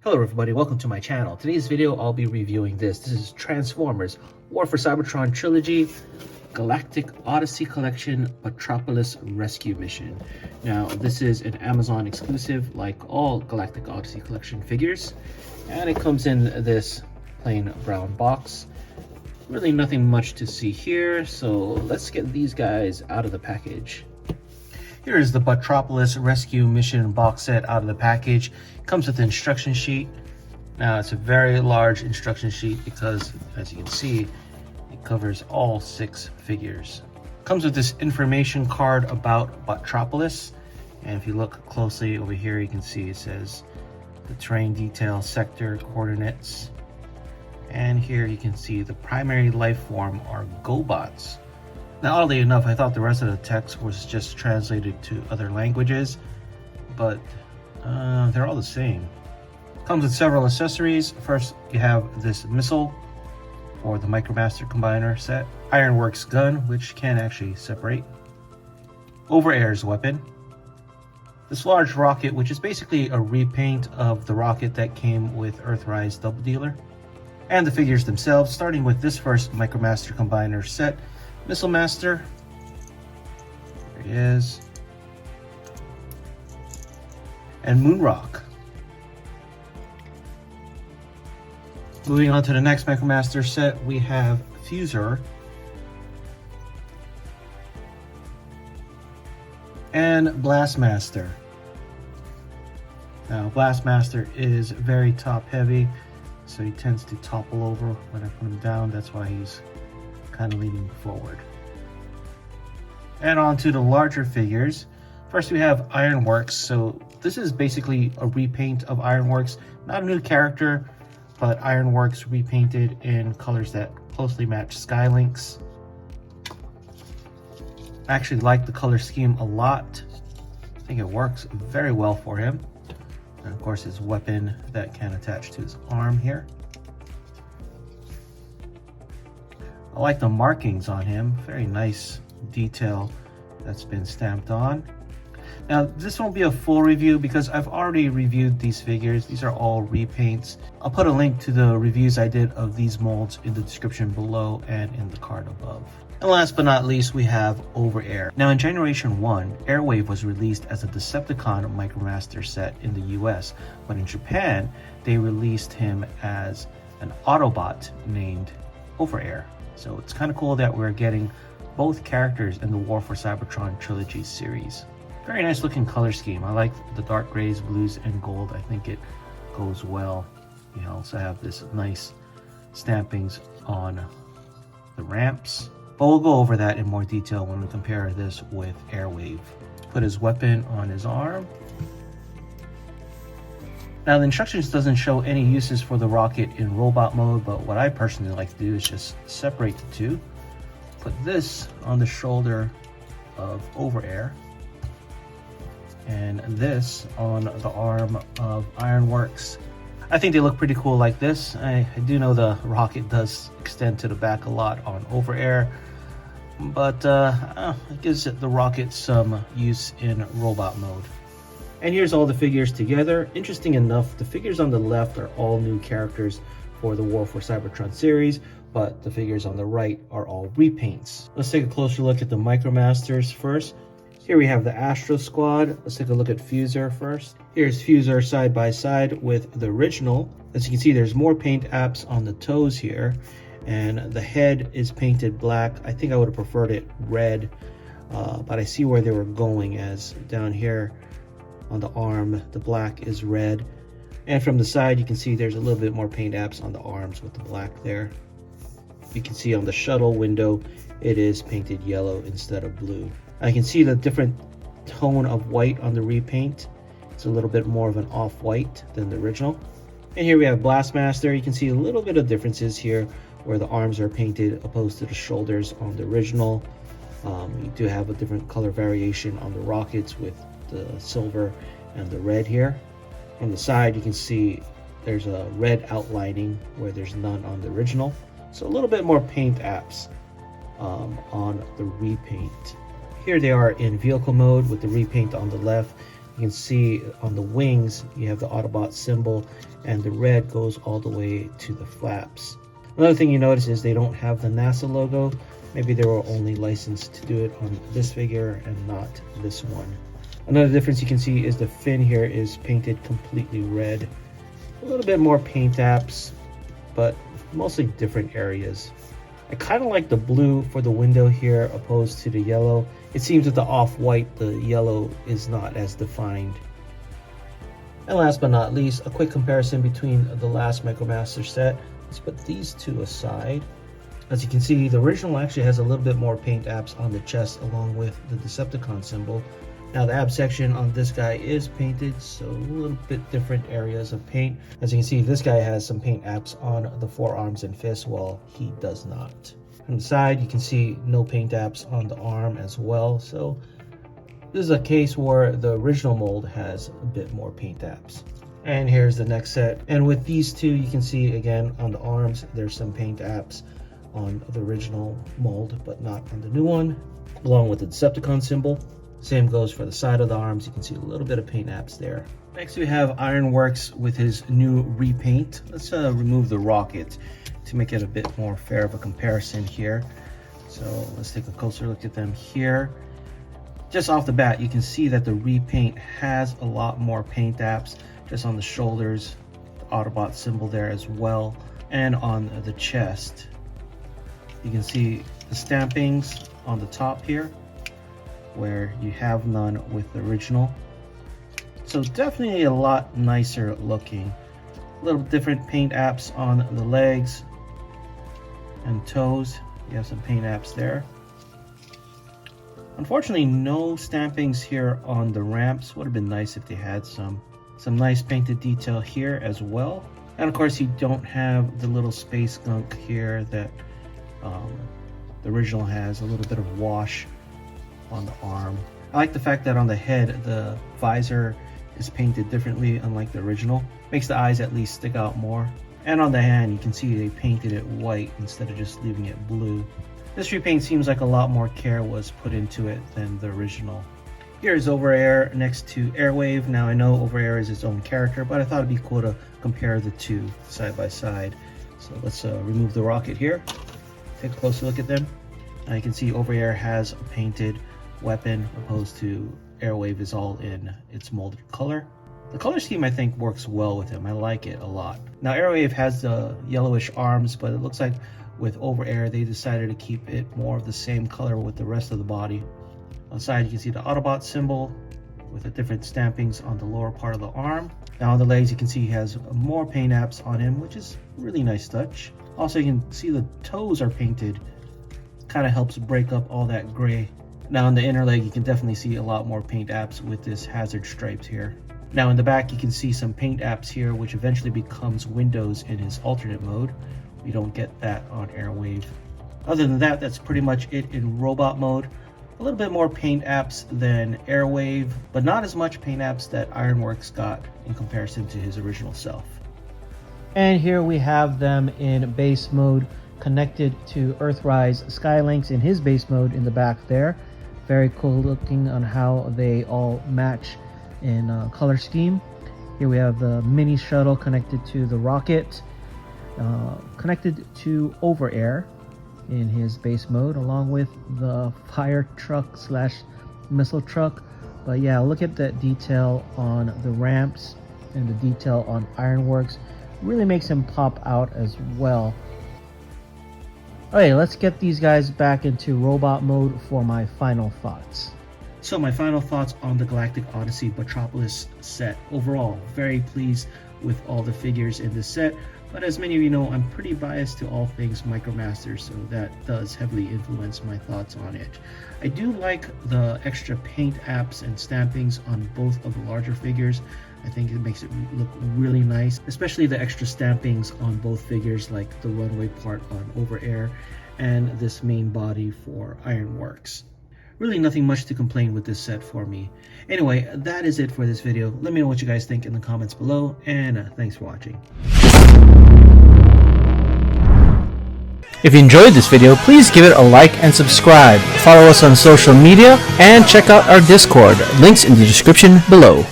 Hello everybody, welcome to my channel. Today's video I'll be reviewing this. This is Transformers War for Cybertron Trilogy Galactic Odyssey Collection Botropolis Rescue Mission. Now this is an Amazon exclusive like all Galactic Odyssey Collection figures, and it comes in this plain brown box. Really nothing much to see here, so let's get these guys out of the package. Here is the Botropolis Rescue Mission box set out of the package. Comes with an instruction sheet. Now it's a very large instruction sheet because, as you can see, it covers all 6 figures. Comes with this information card about Botropolis, and if you look closely over here, you can see it says the terrain detail, sector, coordinates, and here you can see the primary life form are GoBots. Now, oddly enough, I thought the rest of the text was just translated to other languages, but they're all the same. Comes with several accessories. First, you have this missile or the Micromaster combiner set. Ironworks gun, which can actually separate. Overair's weapon. This large rocket, which is basically a repaint of the rocket that came with Earthrise Double Dealer. And the figures themselves, starting with this first Micromaster combiner set. Missile Master, there he is, and Moonrock. Moving on to the next Micromaster set, we have Fuser and Blastmaster. Now, Blastmaster is very top heavy, so he tends to topple over when I put him down. That's why he's kind of leaning forward. And on to the larger figures. First we have Ironworks. So this is basically a repaint of Ironworks. Not a new character, but Ironworks repainted in colors that closely match Skylink's. I actually like the color scheme a lot. I think it works very well for him. And of course his weapon that can attach to his arm here. I like the markings on him, very nice detail that's been stamped on. Now this won't be a full review because I've already reviewed these figures. These are all repaints. I'll put a link to the reviews I did of these molds in the description below and in the card above. And last but not least, we have Overair. Now in Generation 1, Airwave was released as a Decepticon Micromaster set in the US, but in Japan, they released him as an Autobot named Overair. So it's kind of cool that we're getting both characters in the War for Cybertron Trilogy series. Very nice looking color scheme. I like the dark grays, blues, and gold. I think it goes well. You also have this nice stampings on the ramps. But we'll go over that in more detail when we compare this with Airwave. Put his weapon on his arm. Now the instructions doesn't show any uses for the rocket in robot mode, but what I personally like to do is just separate the two. Put this on the shoulder of Overair, and this on the arm of Ironworks. I think they look pretty cool like this. I do know the rocket does extend to the back a lot on Overair, but it gives the rocket some use in robot mode. And here's all the figures together. Interesting enough, the figures on the left are all new characters for the War for Cybertron series, but the figures on the right are all repaints. Let's take a closer look at the Micromasters first. Here we have the Astro Squad. Let's take a look at Fuser first. Here's Fuser side by side with the original. As you can see, there's more paint apps on the toes here, and the head is painted black. I think I would have preferred it red, but I see where they were going, as down here on the arm, the black is red. And from the side, you can see there's a little bit more paint apps on the arms with the black there. You can see on the shuttle window, it is painted yellow instead of blue. I can see the different tone of white on the repaint. It's a little bit more of an off-white than the original. And here we have Blastmaster. You can see a little bit of differences here where the arms are painted opposed to the shoulders on the original. You do have a different color variation on the rockets with the silver and the red here. From the side, you can see there's a red outlining where there's none on the original. So a little bit more paint apps on the repaint. Here they are in vehicle mode with the repaint on the left You can see on the wings, you have the Autobot symbol, and the red goes all the way to the flaps. Another thing you notice is they don't have the NASA logo. Maybe they were only licensed to do it on this figure and not this one. Another difference you can see is the fin here is painted completely red. A little bit more paint apps, but mostly different areas. I kind of like the blue for the window here opposed to the yellow. It seems with the off-white, the yellow is not as defined. And last but not least, a quick comparison between the last Micromaster set. Let's put these two aside. As you can see, the original actually has a little bit more paint apps on the chest along with the Decepticon symbol. Now the ab section on this guy is painted, so a little bit different areas of paint. As you can see, this guy has some paint apps on the forearms and fists, while he does not. On the side, you can see no paint apps on the arm as well. So this is a case where the original mold has a bit more paint apps. And here's the next set. And with these two, you can see again on the arms, there's some paint apps on the original mold, but not on the new one, along with the Decepticon symbol. Same goes for the side of the arms. You can see a little bit of paint apps there. Next we have Ironworks with his new repaint. Let's remove the rocket to make it a bit more fair of a comparison here. So let's take a closer look at them here. Just off the bat, you can see that the repaint has a lot more paint apps just on the shoulders, the Autobot symbol there as well, and on the chest. You can see the stampings on the top here, where you have none with the original. So definitely a lot nicer looking. A little different paint apps on the legs and toes. You have some paint apps there. Unfortunately, no stampings here on the ramps. Would have been nice if they had some nice painted detail here as well. And of course, you don't have the little space gunk here that the original has. A little bit of wash on the arm. I like the fact that on the head, the visor is painted differently, unlike the original. Makes the eyes at least stick out more. And on the hand, you can see they painted it white instead of just leaving it blue. This repaint seems like a lot more care was put into it than the original. Here is Overair next to Airwave. Now I know Overair is its own character, but I thought it'd be cool to compare the two side by side. So let's remove the rocket here. Take a closer look at them. Now you can see Overair has a painted weapon opposed to Airwave is all in its molded color. The color scheme I think works well with him. I like it a lot. Now Airwave has the yellowish arms, but it looks like with Overair they decided to keep it more of the same color with the rest of the body. On the side you can see the Autobot symbol with the different stampings on the lower part of the arm. Now on the legs you can see he has more paint apps on him, which is a really nice touch. Also you can see the toes are painted. Kind of helps break up all that gray. Now on the inner leg you can definitely see a lot more paint apps with this hazard stripes here. Now in the back you can see some paint apps here, which eventually becomes windows in his alternate mode. We don't get that on Airwave. Other than that, that's pretty much it in robot mode. A little bit more paint apps than Airwave, but not as much paint apps that Ironworks got in comparison to his original self. And here we have them in base mode, connected to Earthrise Skylinks in his base mode in the back there. Very cool looking on how they all match in color scheme. Here we have the mini shuttle connected to the rocket, connected to Overair in his base mode, along with the fire truck slash missile truck. But yeah, look at that detail on the ramps and the detail on Ironworks. Really makes him pop out as well. Okay, let's get these guys back into robot mode for my final thoughts. So my final thoughts on the Galactic Odyssey Botropolis set. Overall, very pleased with all the figures in this set, but as many of you know, I'm pretty biased to all things Micromaster, so that does heavily influence my thoughts on it. I do like the extra paint apps and stampings on both of the larger figures. I think it makes it look really nice, especially the extra stampings on both figures, like the runway part on Overair and this main body for Ironworks. Really nothing much to complain with this set for me. Anyway, that is it for this video. Let me know what you guys think in the comments below, and thanks for watching. If you enjoyed this video, please give it a like and subscribe. Follow us on social media and check out our Discord. Links in the description below.